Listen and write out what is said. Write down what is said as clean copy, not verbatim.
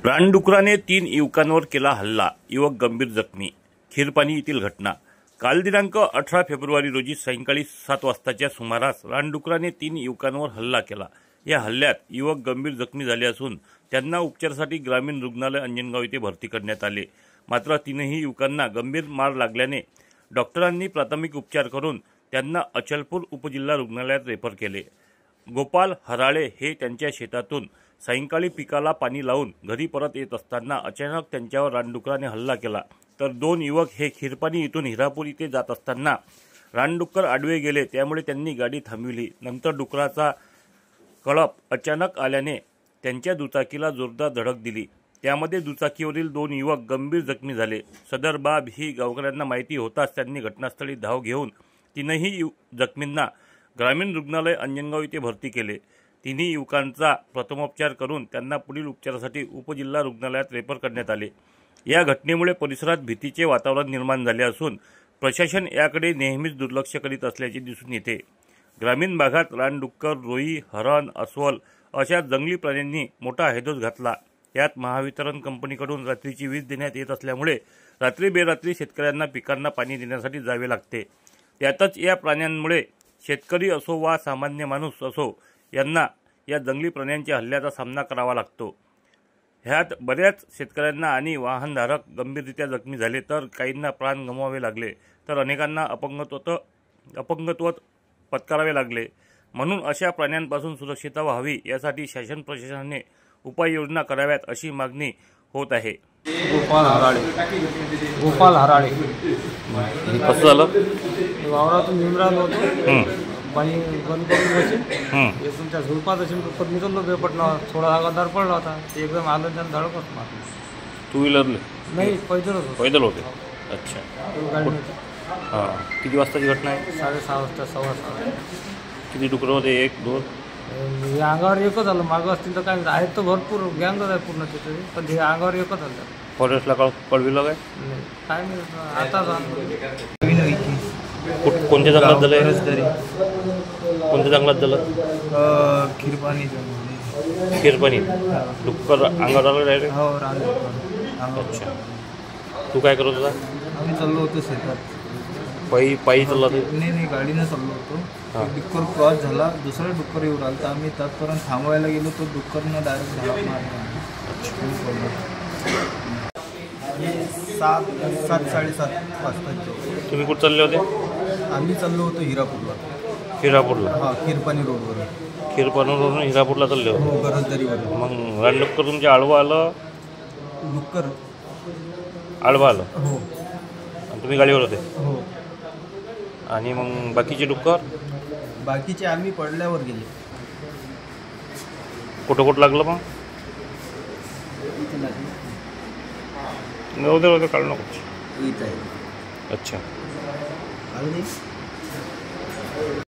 रानडुकराने 3 युवकांवर केला हल्ला, युवक गंभीर जखमी। खीरपाणी येथील घटना काल दिनांक 18 फेब्रुवारी रोजी सायंकाळी 7 वाजताच्या सुमारास रानडुकराने 3 युवकांवर हल्ला केला। या हल्ल्यात युवक गंभीर जखमी झाले असून त्यांना उपचारासाठी ग्रामीण रुग्णालय अंजनगाव येथे भरती करण्यात आले। मात्र तीनही युवकांना गंभीर मार लागल्याने डॉक्टरांनी प्राथमिक उपचार करून त्यांना अचलपूर उपजिल्हा रुग्णालयात रेफर केले। गोपाल हराळे हे त्यांच्या शेतातून सायंकाळी पिकाला पाणी लावून घरी परत येत असताना अचानक त्यांच्यावर रानडुकराने हल्ला केला। तर 2 युवक हे खीरपाणी इथून हिरापूर येथे जात असताना रानडुक्कर आडवे गेले, त्यामुळे त्यांनी गाडी थांबविली। नंतर डुकराचा कळप अचानक आल्याने त्यांच्या दुचाकीला जोरदार धडक दिली। त्यामध्ये दुचाकीवरील 2 युवक गंभीर जखमी झाले। सदर बाब ही गावकऱ्यांना माहिती होताच त्यांनी घटनास्थळी धाव घेऊन तीनही जखमींना ग्रामीण रुग्णालय अंजनगाव येथे भरती केले। तिन्ही युवकांचा प्रथमोपचार करून त्यांना पुढील उपचारासाठी उपजिल्हा रुग्णालयात रेफर करण्यात आले। या घटनेमुळे परिसरात भीतीचे वातावरण निर्माण झाले असून प्रशासन याकडे नेहमीच दुर्लक्ष करीत असल्याचे दिसून येते। ग्रामीण भागात रानडुक्कर, रोई, हरण, अस्वल अशा जंगली प्राण्यांनी मोठा हैदोस घातला। यात महावितरण कंपनीकडून रात्रीची वीज देण्यात येत असल्यामुळे रात्री बेरात्री शेतकऱ्यांना पिकांना पाणी देण्यासाठी जावे लागते। त्यातच या प्राण्यांमुळे शेतकरी असो वा सामान्य माणूस असो यांना या जंगली प्राण्यांच्या हल्ल्याचा सामना करावा लागतो। ह्यात बऱ्याच शेतकऱ्यांना आणि वाहनधारक गंभीररित्या जखमी झाले, तर काहींना प्राण गमवावे लागले, तर अनेकांना अपंगत्व पत्करावे लागले। म्हणून अशा प्राण्यांपासून सुरक्षितता व्हावी यासाठी शासन प्रशासनाने उपाययोजना कराव्यात अशी मागणी होत आहे। गोपाल हराळे कसं झालं? वावरातून निमरान होतो पाणी बंद करून बसेल हे तुमच्या झुडपात असेल तर मी चाललो बेपटला थोडा आगादार पडला होता, ते एकदम आलं त्यानं धडकच मारलं। 2 व्हीलरले नाही, पैदल होते। अच्छा, हां, किती वाजताची घटना आहे? 6:30 वाजता, 6:15। किती डुकरं होते? 1 2? या अंगावर एकच आलं, मागं असतील तर काय आहेत तर भरपूर गँगच आहे पूर्ण तिथे, पण हे अंगावर एकच आलं। फॉरेस्टला कळविलं काय? नाही, काय नाही, आता कोणत्या जंगलात झालं? कोणत्या जंगलात झालं? खीरपाणी। डुक्कर अंगावर आलं डायरेक्ट? हो, अच्छा, तू काय करत होता? आम्ही चाललो होतो शेतात। पायी चालला होता? नाही, गाडीनं चाललो होतो। डुक्कर क्रॉस झाला, दुसरा डुक्कर येऊन आला तर आम्ही तात्पर्यंत थांबवायला गेलो, तो डुक्करनं डायरेक्ट धडक मारला। 7:30 वाजता। तुम्ही कुठं चालले होते? आम्ही चाललो होतो हिरापूरला। हिरापूरला? खीरपाणी रोडवर। खीरपाणीवरून हिरापूरला चालले होते? हो, गरजदारीवर। मग रानडुक्कर तुमच्या आडवं आलं? डुक्कर आडवं आलं? हो। आणि तुम्ही गाडीवर होते? हो। आणि मग बाकीचे डुक्कर? बाकीचे आम्ही पडल्यावर गेले। कुठं लागलं मग? नव्हते काढू नको। इथं आहे। अच्छा।